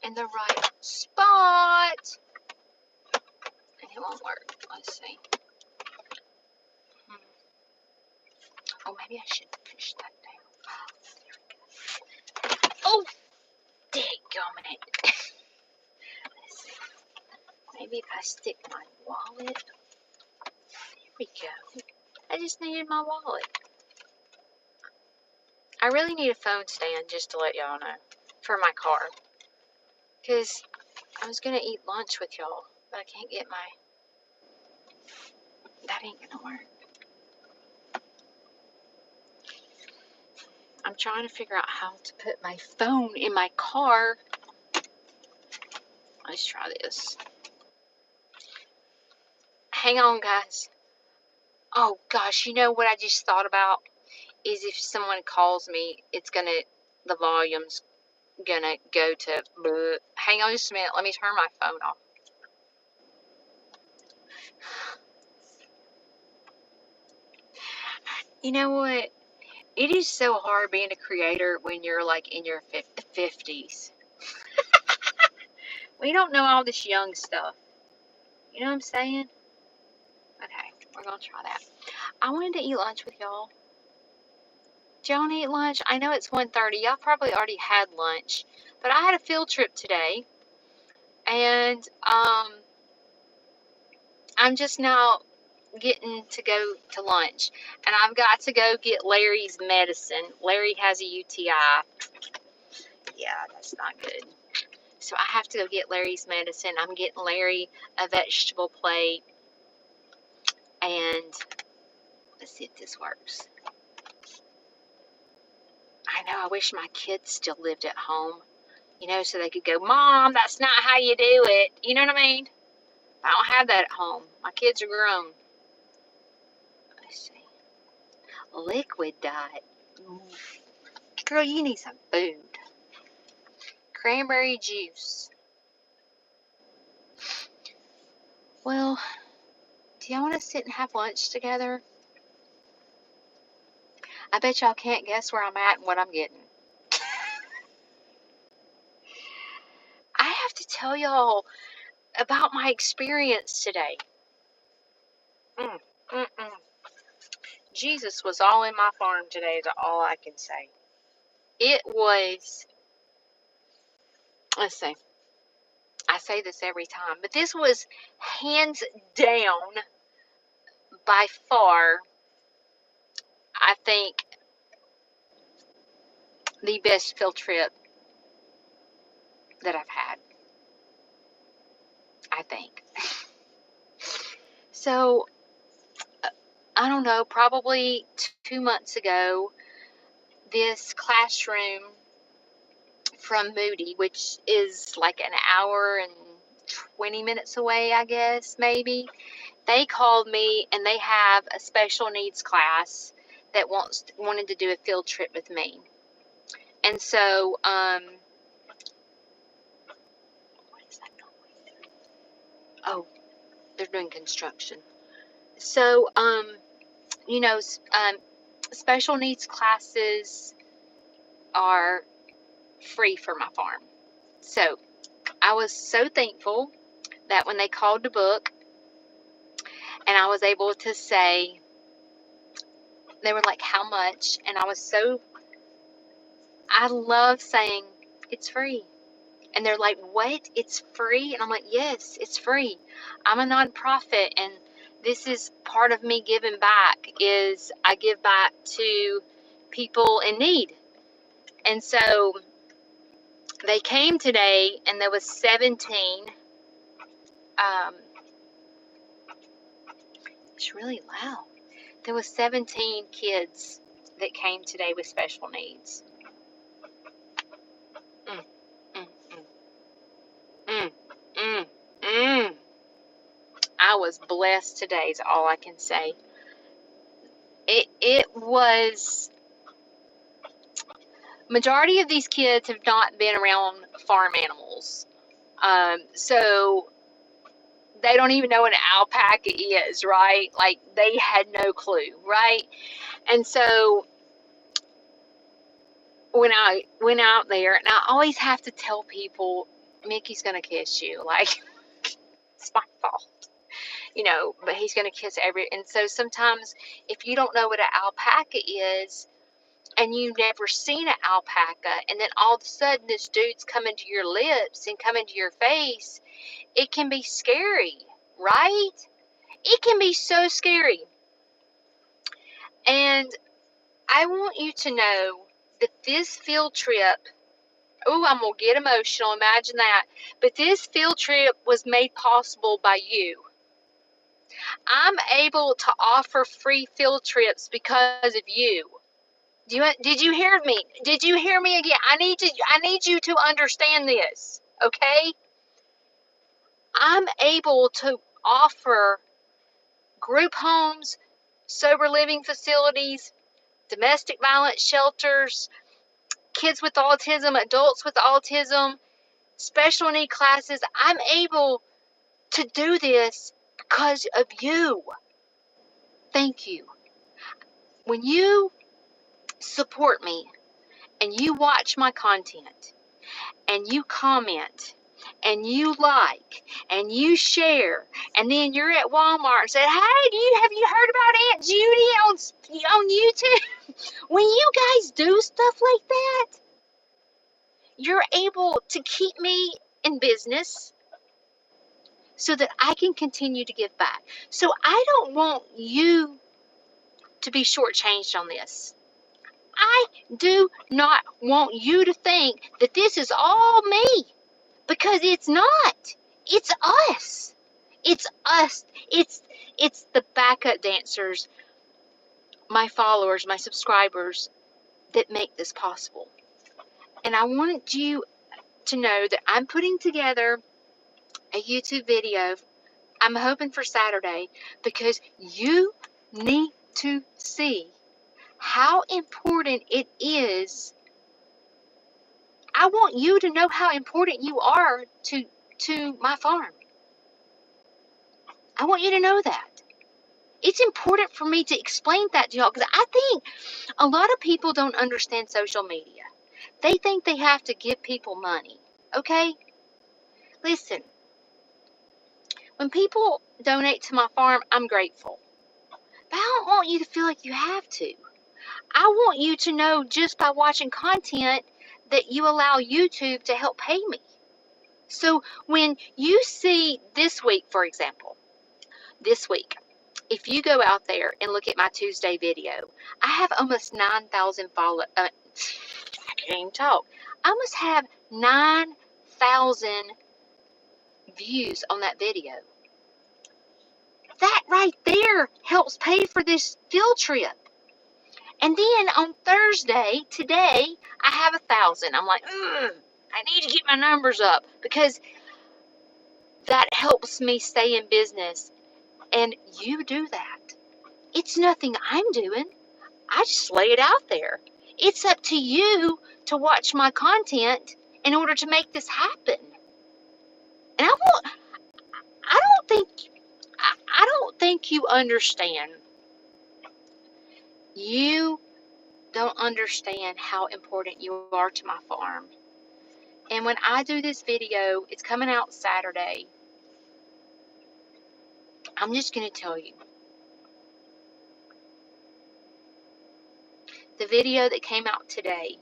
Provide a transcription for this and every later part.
in the right spot. And it won't work. Let's see. Oh, maybe I should push that down. Oh, dadgummit it. Let's see. Maybe if I stick my wallet. There we go. I just needed my wallet. I really need a phone stand, just to let y'all know, for my car. Because I was going to eat lunch with y'all, but I can't get my... That ain't going to work. I'm trying to figure out how to put my phone in my car. Let's try this. Hang on, guys. Oh, gosh, you know what I just thought about? Is if someone calls me, the volume's gonna go to bleh. Hang on just a minute. Let me turn my phone off. You know what? It is so hard being a creator when you're like in your 50s. We don't know all this young stuff. You know what I'm saying? Okay, we're gonna try that. I wanted to eat lunch with y'all. Do y'all eat lunch? I know it's 1:30. Y'all probably already had lunch. But I had a field trip today. And I'm just now getting to go to lunch. And I've got to go get Larry's medicine. Larry has a UTI. Yeah, that's not good. So I have to go get Larry's medicine. I'm getting Larry a vegetable plate. And let's see if this works. I know, I wish my kids still lived at home. You know, so they could go, Mom, that's not how you do it. You know what I mean? I don't have that at home. My kids are grown. Let's see. Liquid diet. Girl, you need some food. Cranberry juice. Well, do y'all want to sit and have lunch together? I bet y'all can't guess where I'm at and what I'm getting. I have to tell y'all about my experience today. Jesus was all in my farm today is all I can say. It was, let's see, I say this every time, but this was hands down, by far, I think, the best field trip that I've had. I think. So, I don't know, probably 2 months ago, this classroom from Moody, which is like an hour and 20 minutes away, I guess, maybe, they called me and they have a special needs class that wanted to do a field trip with me. And so, what is that noise? Oh, they're doing construction. So, you know, special needs classes are free for my farm. So, I was so thankful that when they called to book, and I was able to say, they were like, how much? And I love saying, it's free. And they're like, what? It's free? And I'm like, yes, it's free. I'm a nonprofit, and this is part of me giving back, is I give back to people in need. And so they came today, and there was 17. It's really loud. There was 17 kids that came today with special needs. I was blessed today is all I can say. It was, majority of these kids have not been around farm animals. So they don't even know what an alpaca is, right? Like, they had no clue, right? And so when I went out there, and I always have to tell people, Mickey's gonna kiss you. Like, it's my fault. But he's going to kiss and so sometimes if you don't know what an alpaca is and you've never seen an alpaca and then all of a sudden this dude's coming to your lips and coming to your face, it can be scary, right? It can be so scary. And I want you to know that this field trip, oh, I'm going to get emotional, imagine that, but this field trip was made possible by you. I'm able to offer free field trips because of you. Did you hear me? Did you hear me again? I need you to understand this, okay? I'm able to offer group homes, sober living facilities, domestic violence shelters, kids with autism, adults with autism, special need classes. I'm able to do this because of you. Thank you. When you support me and you watch my content and you comment and you like and you share and then you're at Walmart and say, hey, have you heard about Aunt Judy on YouTube? When you guys do stuff like that, you're able to keep me in business so that I can continue to give back. So I don't want you to be shortchanged on this. I do not want you to think that this is all me, because it's not. It's us. It's us. It's the backup dancers, my followers, my subscribers that make this possible. And I wanted you to know that I'm putting together a YouTube video. I'm hoping for Saturday, because you need to see how important it is. I want you to know how important you are to my farm. I want you to know that. It's important for me to explain that to y'all, because I think a lot of people don't understand social media. They think they have to give people money, okay? Listen, when people donate to my farm, I'm grateful. But I don't want you to feel like you have to. I want you to know just by watching content that you allow YouTube to help pay me. So when you see this week, for example, this week, if you go out there and look at my Tuesday video, I have almost 9,000 followers. I can't even talk. I almost have 9,000 views on that video. That right there helps pay for this field trip. And then on Thursday, today, I have 1,000. I'm like, I need to get my numbers up, because that helps me stay in business. And you do that. It's nothing I'm doing. I just lay it out there. It's up to you to watch my content in order to make this happen. And I don't think you understand. You don't understand how important you are to my farm. And when I do this video, it's coming out Saturday. I'm just going to tell you. The video that came out today,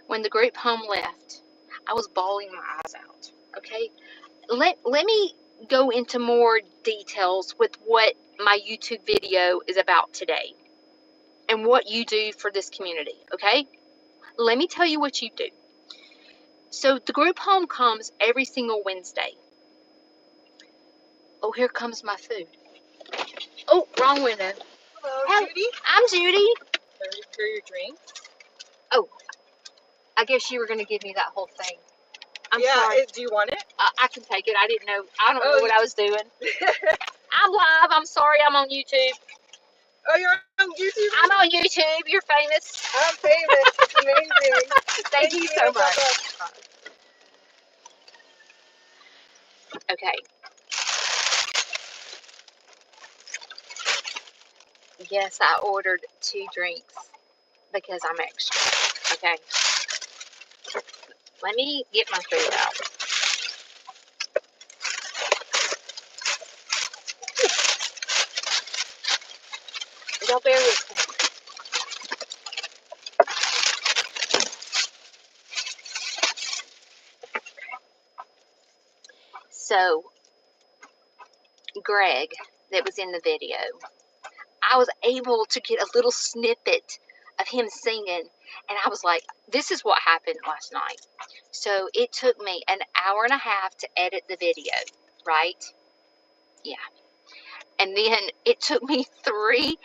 when the group home left, I was bawling my eyes out. Okay? Let me go into more details with what my YouTube video is about today and what you do for this community, okay? Let me tell you what you do. So the group home comes every single Wednesday. Oh, here comes my food. Oh, wrong window. Hello, Judy. I'm Judy. Ready for your drink? Oh, I guess you were going to give me that whole thing. I'm yeah, sorry. do you want it? I can take it. I didn't know. I don't know what I was doing. I'm live. I'm sorry. I'm on YouTube. Oh, you're on YouTube? I'm on YouTube. You're famous. I'm famous. It's amazing. Thank you so much. Okay. Yes, I ordered 2 drinks because I'm extra. Okay. Let me get my food out. Y'all bear with me. So, Greg, that was in the video, I was able to get a little snippet of him singing, and I was like, this is what happened last night. So it took me an hour and a half to edit the video, right? Yeah. And then it took me 3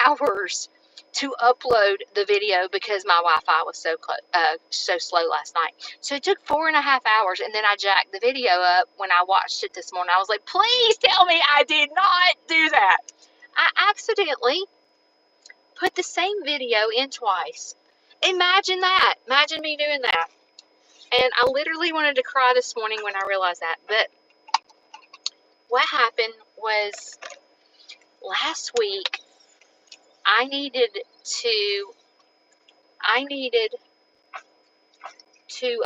hours to upload the video because my Wi-Fi was so slow last night. So it took 4.5 hours, and then I jacked the video up when I watched it this morning. I was like, please tell me I did not do that. I accidentally put the same video in twice. Imagine that. Imagine me doing that. And I literally wanted to cry this morning when I realized that. But what happened was last week I needed to I needed to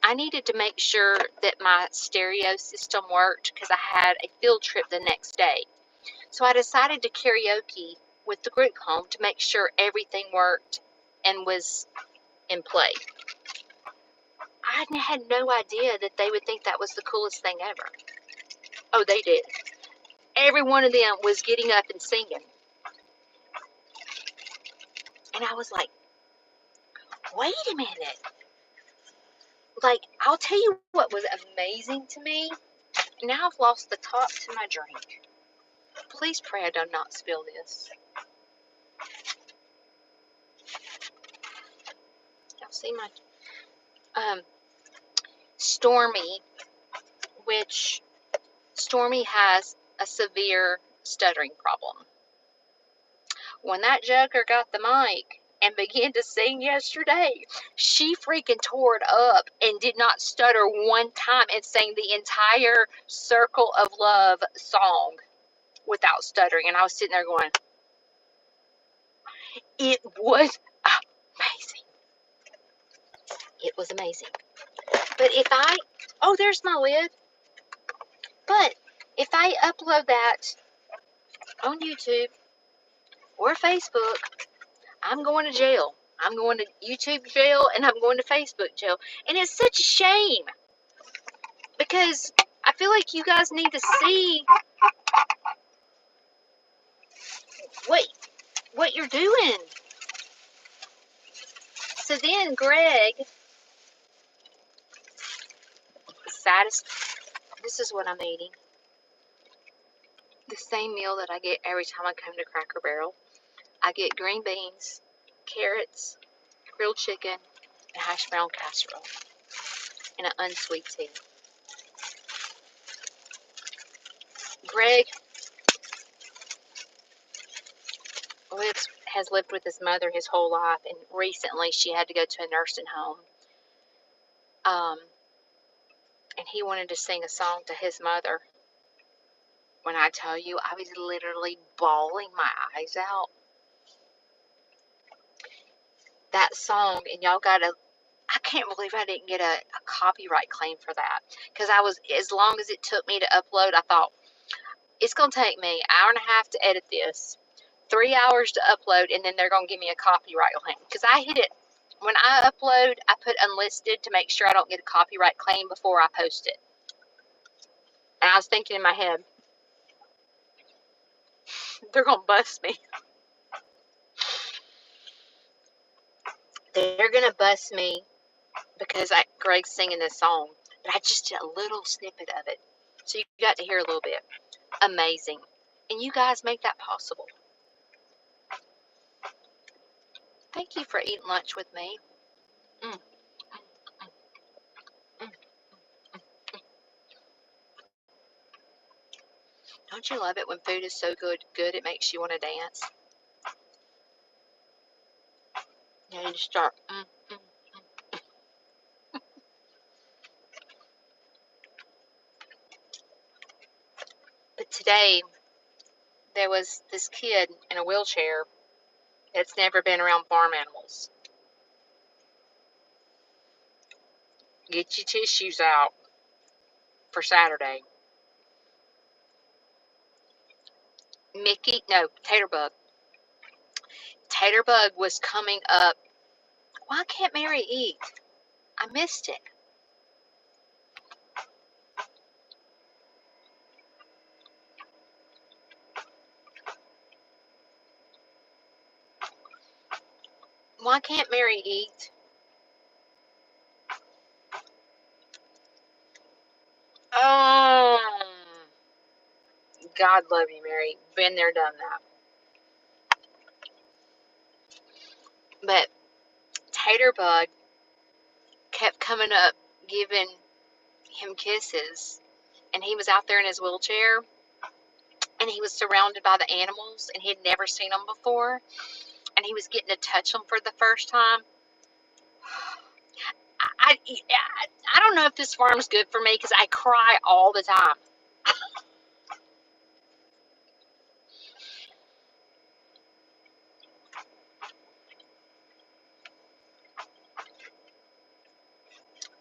I needed to make sure that my stereo system worked because I had a field trip the next day. So I decided to karaoke with the group home to make sure everything worked and was in play. I had no idea that they would think that was the coolest thing ever. Oh, they did. Every one of them was getting up and singing. And I was like, wait a minute. Like, I'll tell you what was amazing to me. Now I've lost the top to my drink. Please pray I do not spill this. Y'all see my Stormy, which Stormy has a severe stuttering problem. When that joker got the mic and began to sing yesterday, she freaking tore it up and did not stutter one time and sang the entire Circle of Love song without stuttering. And I was sitting there going, it was amazing. It was amazing. But oh, there's my lid. But if I upload that on YouTube or Facebook, I'm going to jail. I'm going to YouTube jail and I'm going to Facebook jail. And it's such a shame because I feel like you guys need to see what you're doing. So then Greg, this is what I'm eating. The same meal that I get every time I come to Cracker Barrel. I get green beans, carrots, grilled chicken, and hash brown casserole, and an unsweet tea. Greg has lived with his mother his whole life, and recently she had to go to a nursing home. And he wanted to sing a song to his mother. When I tell you, I was literally bawling my eyes out. That song, and y'all I can't believe I didn't get a copyright claim for that. Because as long as it took me to upload, I thought, it's going to take me an hour and a half to edit this, 3 hours to upload, and then they're going to give me a copyright claim. Because I hit it, when I upload, I put unlisted to make sure I don't get a copyright claim before I post it. And I was thinking in my head, they're going to bust me. They're going to bust me because Greg's singing this song. But I just did a little snippet of it. So you got to hear a little bit. Amazing. And you guys make that possible. Thank you for eating lunch with me. Mm. Don't you love it when food is so good it makes you want to dance? Yeah, you just start. But today, there was this kid in a wheelchair that's never been around farm animals. Get your tissues out for Saturday. Taterbug. Taterbug was coming up. Why can't Mary eat? I missed it. Why can't Mary eat? God love you, Mary. Been there, done that. But Taterbug kept coming up, giving him kisses, and he was out there in his wheelchair, and he was surrounded by the animals, and he had never seen them before, and he was getting to touch them for the first time. I don't know if this farm's good for me because I cry all the time.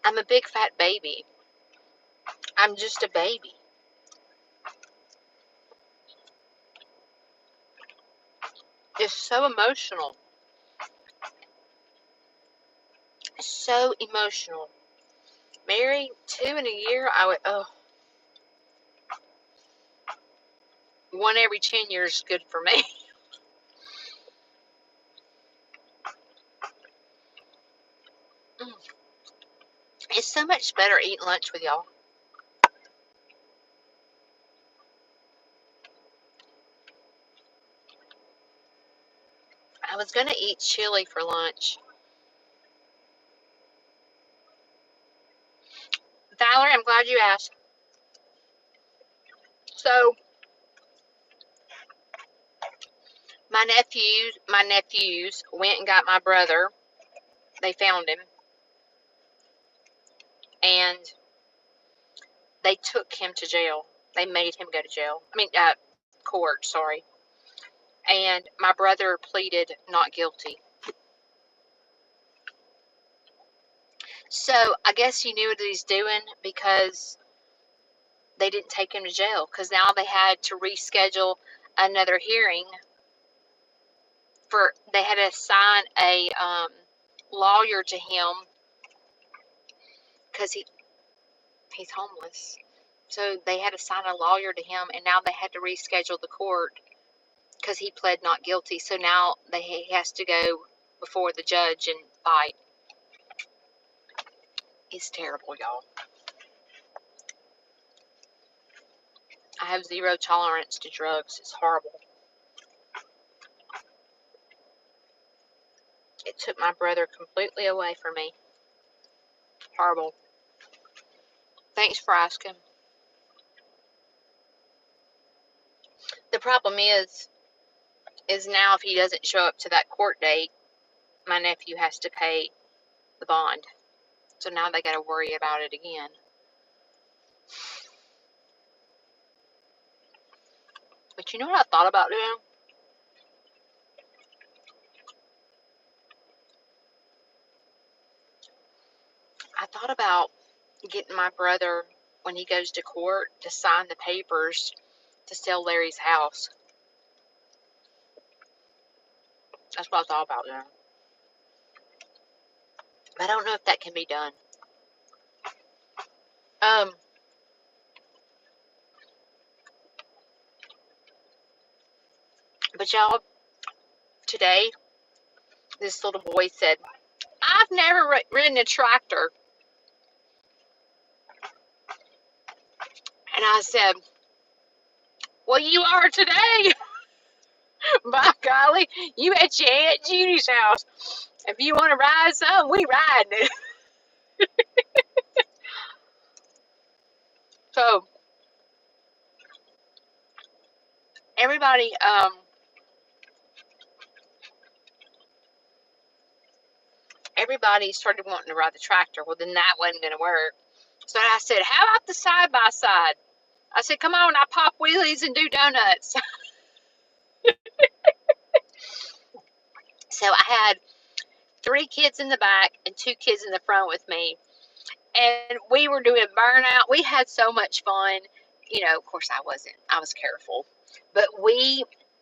I'm a big fat baby. I'm just a baby. It's so emotional. So emotional. Mary, 2 in a year, I would, one every 10 years is good for me. It's so much better eating lunch with y'all. I was going to eat chili for lunch. Valerie, I'm glad you asked. So, my nephews went and got my brother. They found him. And they took him to jail. They made him go to jail. Court, sorry. And my brother pleaded not guilty. So I guess he knew what he's doing because they didn't take him to jail. Because now they had to reschedule another hearing. They had to assign a lawyer to him because he's homeless. So they had to assign a lawyer to him, and now they had to reschedule the court because he pled not guilty. So now he has to go before the judge and fight. It's terrible, y'all. I have zero tolerance to drugs. It's horrible. It took my brother completely away from me. Horrible. Thanks for asking. The problem is now if he doesn't show up to that court date, my nephew has to pay the bond. So now they got to worry about it again. But you know what I thought about doing? I thought about getting my brother, when he goes to court, to sign the papers to sell Larry's house. That's what I thought about doing. But I don't know if that can be done. But y'all, today, this little boy said, I've never ridden a tractor. And I said, well, you are today. By golly, you at your Aunt Judy's house. If you want to ride some, we riding it. So, everybody started wanting to ride the tractor. Well, then that wasn't going to work. So I said, how about the side-by-side? I said, come on, I pop wheelies and do donuts. So I had 3 kids in the back and 2 kids in the front with me. And we were doing burnout. We had so much fun. You know, of course I wasn't. I was careful. But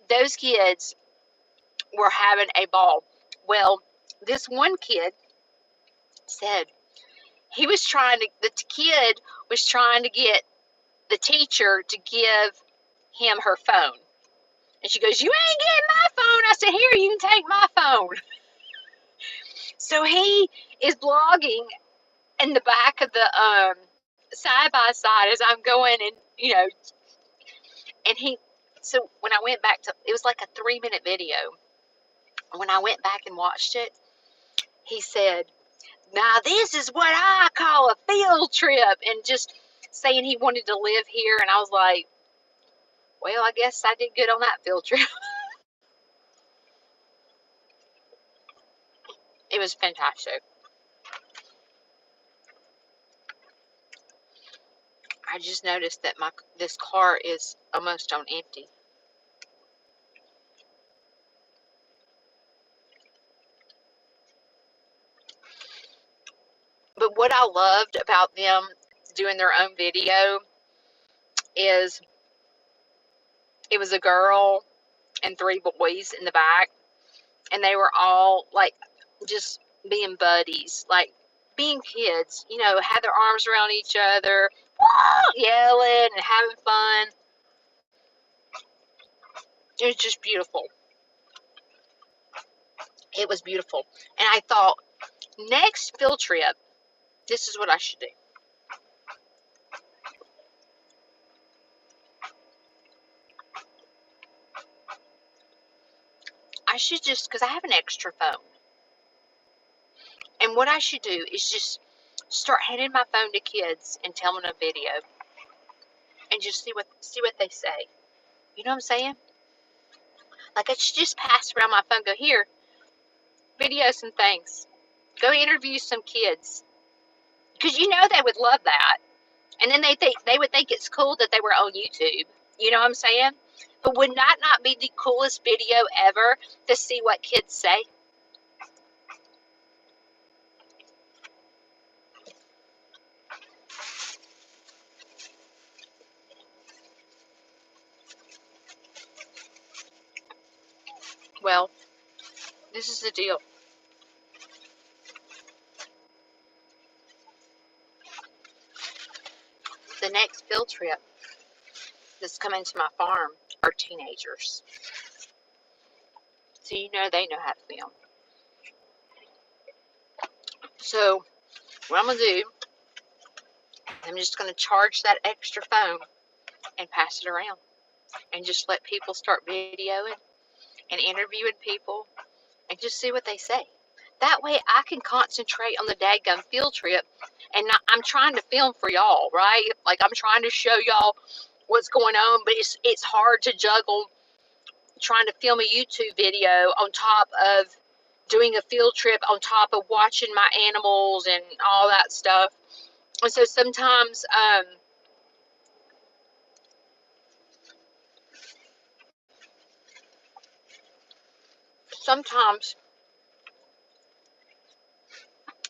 those kids were having a ball. Well, this one kid said the kid was trying to get the teacher to give him her phone. And she goes, "You ain't getting my phone." I said, "Here, you can take my phone." So he is blogging in the back of the side by side as I'm going, and and so when I went back to, it was like a 3-minute video. When I went back and watched it, he said, "Now this is what I call a field trip," and just saying he wanted to live here. And I was like, well, I guess I did good on that field trip. It was fantastic. I just noticed that this car is almost on empty. But what I loved about them doing their own video is it was a girl and 3 boys in the back, and they were all like just being buddies, like being kids, had their arms around each other, yelling and having fun. It was just beautiful. It was beautiful. And I thought, next field trip, this is what I should do. I should just, because I have an extra phone. And what I should do is just start handing my phone to kids and tell them a video and just see what they say. You know what I'm saying? Like I should just pass around my phone, go, "Here, video some things. Go interview some kids." Because they would love that. And then they would think it's cool that they were on YouTube. You know what I'm saying? But would that not be the coolest video ever to see what kids say? Well, this is the deal. The next field trip that's coming to my farm are teenagers. So they know how to film. So what I'm going to do, I'm just going to charge that extra phone and pass it around. And just let people start videoing and interviewing people and just see what they say. That way I can concentrate on the dadgum field trip, and I'm trying to film for y'all, right? Like I'm trying to show y'all what's going on, but it's hard to juggle trying to film a YouTube video on top of doing a field trip, on top of watching my animals and all that stuff. And so sometimes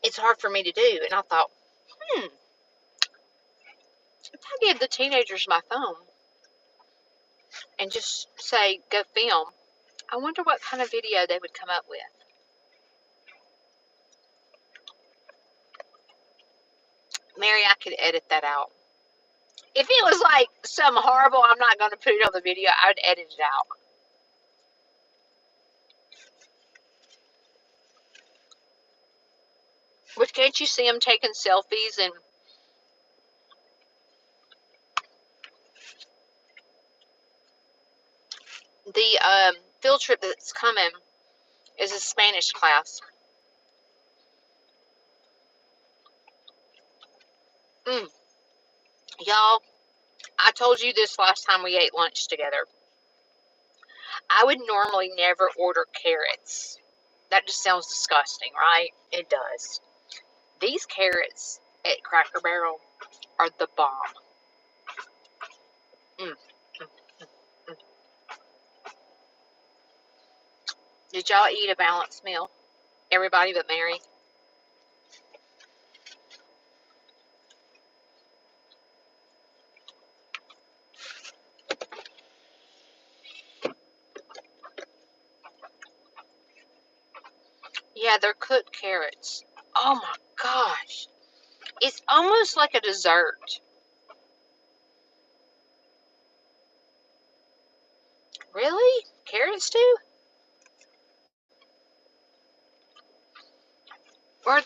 it's hard for me to do. And I thought, if I give the teenagers my phone and just say, "Go film," I wonder what kind of video they would come up with. Mary, I could edit that out. If it was like something horrible, I'm not going to put it on the video. I would edit it out. But can't you see them taking selfies? And the field trip that's coming is a Spanish class. Y'all, I told you this last time we ate lunch together. I would normally never order carrots. That just sounds disgusting, right? It does. These carrots at Cracker Barrel are the bomb. Mm, mm, mm, mm. Did y'all eat a balanced meal? Everybody but Mary? Yeah, they're cooked carrots. Oh my gosh. It's almost like a dessert. Really? Carrots too? Or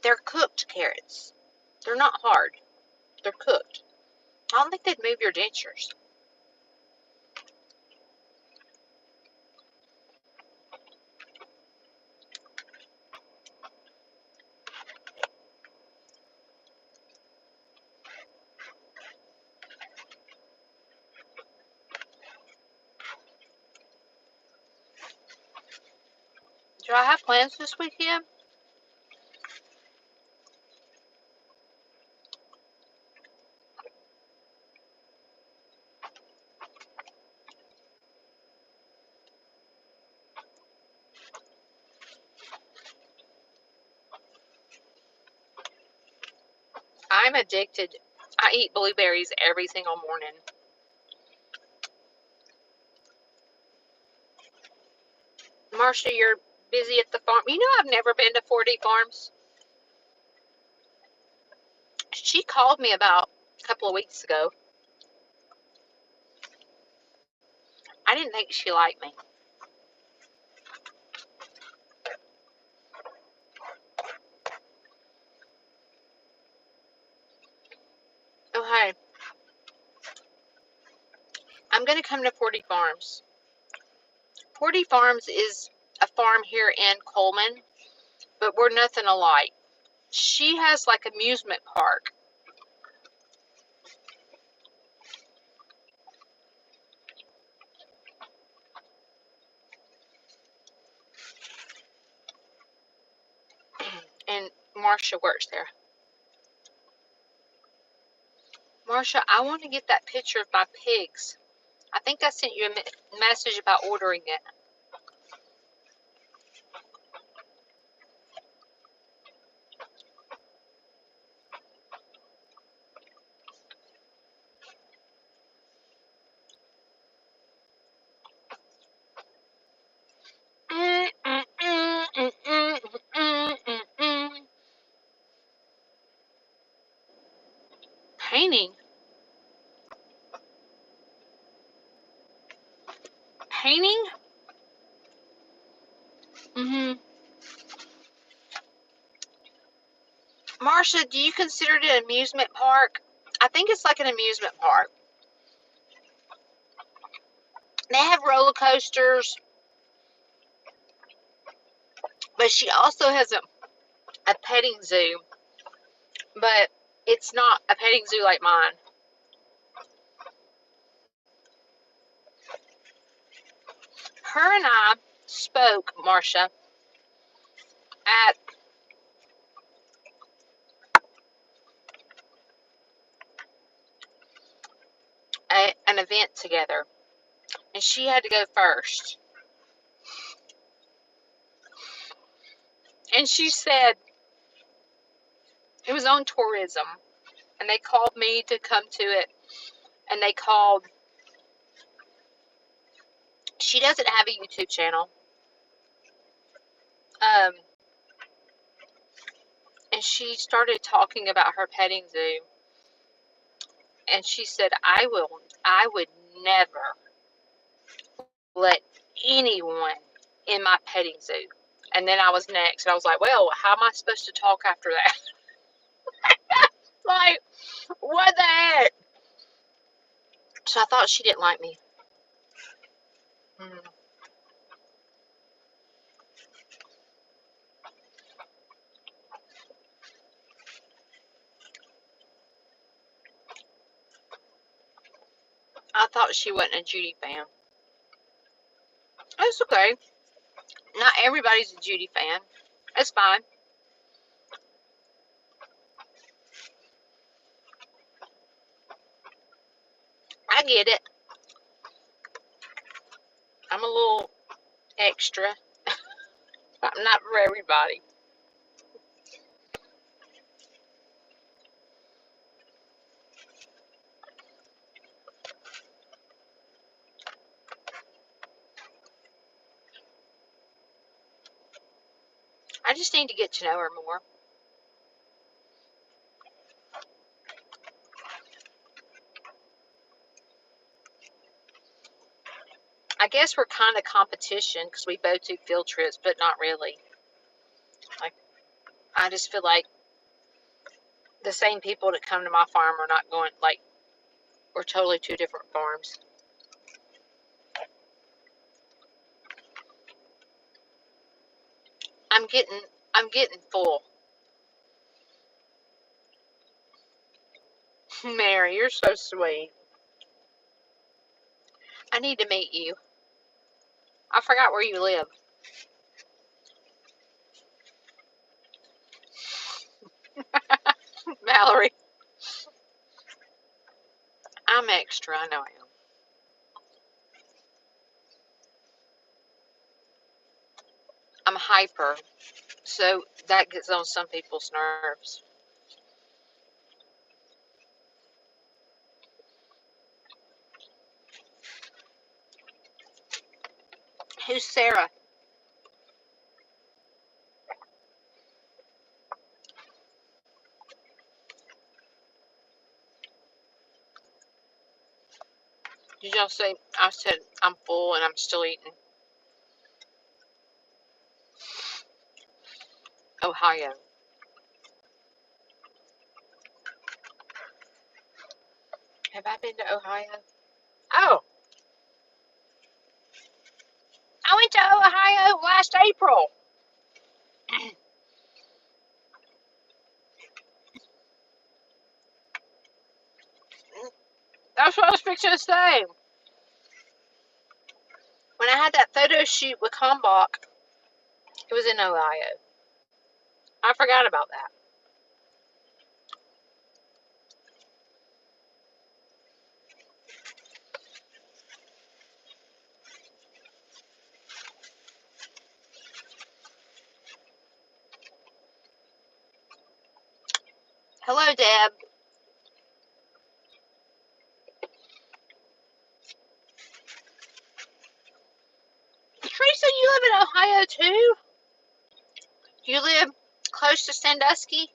they're cooked carrots. They're not hard. They're cooked. I don't think they'd move your dentures. Do I have plans this weekend? I'm addicted. I eat blueberries every single morning. Marcia, you're busy at the farm. You know I've never been to 4D Farms. She called me about a couple of weeks ago. I didn't think she liked me. Okay, I'm going to come to 4D Farms. 4D Farms is a farm here in Cullman, but we're nothing alike. She has like amusement park. And Marcia works there. Marcia, I want to get that picture of my pigs. I think I sent you a message about ordering it. Painting. Painting? Marcia, do you consider it an amusement park? I think it's like an amusement park. They have roller coasters, but she also has a petting zoo, but it's not a petting zoo like mine. Her and I spoke, Marcia, at an event together, and she had to go first. And she said it was on tourism, and they called me to come to it, and she doesn't have a YouTube channel, um, and she started talking about her petting zoo, and she said, I would never let anyone in my petting zoo. And then I was next, and I was like, well, how am I supposed to talk after that? Like, what the heck? So I thought she didn't like me. I thought she wasn't a Judy fan. It's okay. Not everybody's a Judy fan. It's fine. I get it. I'm a little extra. I'm not for everybody. I just need to get to know her more. I guess we're kind of competition because we both do field trips, but not really. Like, I just feel like the same people that come to my farm are not going, like, we're totally two different farms. I'm getting, I'm getting full. Mary, you're so sweet. I need to meet you. I forgot where you live. Mallory, I'm extra. I know I am. I'm hyper, so that gets on some people's nerves. Who's Sarah? Did y'all say I said I'm full and I'm still eating? Ohio. Have I been to Ohio? Oh, I went to Ohio last April. That's what I was fixing to say. When I had that photo shoot with Kalmbach, it was in Ohio. I forgot about that. Hello, Deb. Teresa, you live in Ohio too? You live close to Sandusky?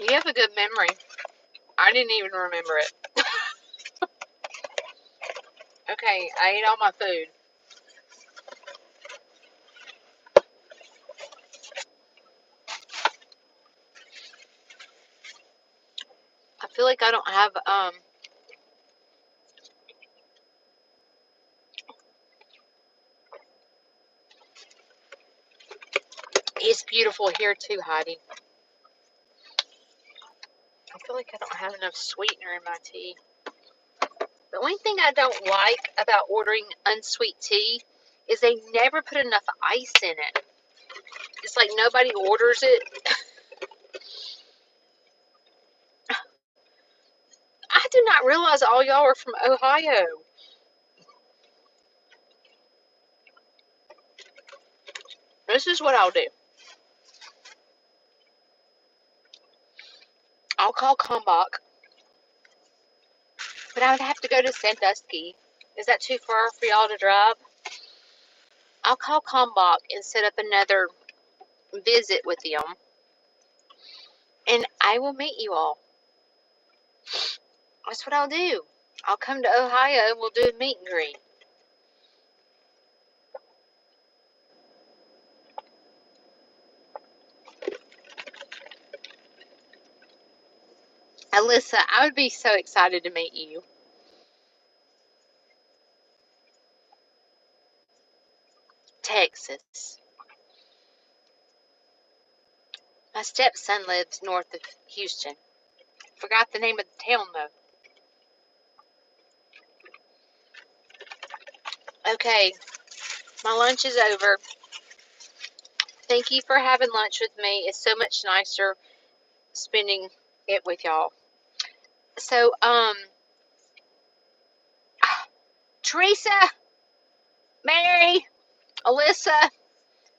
You have a good memory. I didn't even remember it. Okay, I ate all my food. I feel like I don't have it's beautiful here too, Heidi. I feel like I don't have enough sweetener in my tea. The only thing I don't like about ordering unsweet tea is they never put enough ice in it. It's like nobody orders it. I did not realize all y'all are from Ohio. This is what I'll do. I'll call Kalmbach, but I would have to go to Sandusky. Is that too far for y'all to drive? I'll call Kalmbach and set up another visit with them, and I will meet you all. That's what I'll do. I'll come to Ohio and we'll do a meet and greet. Alyssa, I would be so excited to meet you. Texas. My stepson lives north of Houston. Forgot the name of the town though. Okay, my lunch is over. Thank you for having lunch with me. It's so much nicer spending it with y'all. So, Teresa, Mary, Alyssa,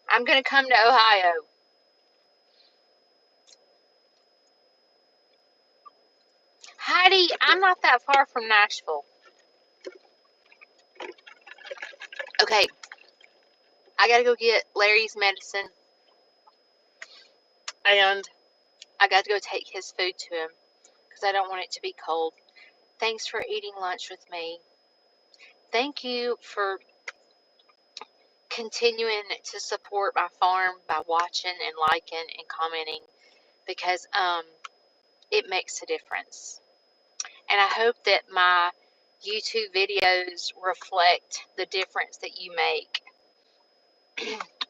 I'm going to come to Ohio. Heidi, I'm not that far from Nashville. Okay, I got to go get Larry's medicine, and I got to go take his food to him because I don't want it to be cold. Thanks for eating lunch with me. Thank you for continuing to support my farm by watching and liking and commenting because it makes a difference. And I hope that my YouTube videos reflect the difference that you make.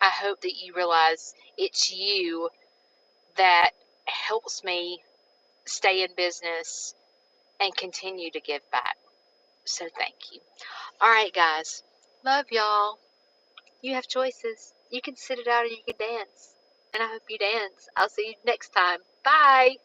I hope that you realize it's you that helps me stay in business and continue to give back. So thank you. All right, guys. Love y'all. You have choices. You can sit it out or you can dance. And I hope you dance. I'll see you next time. Bye.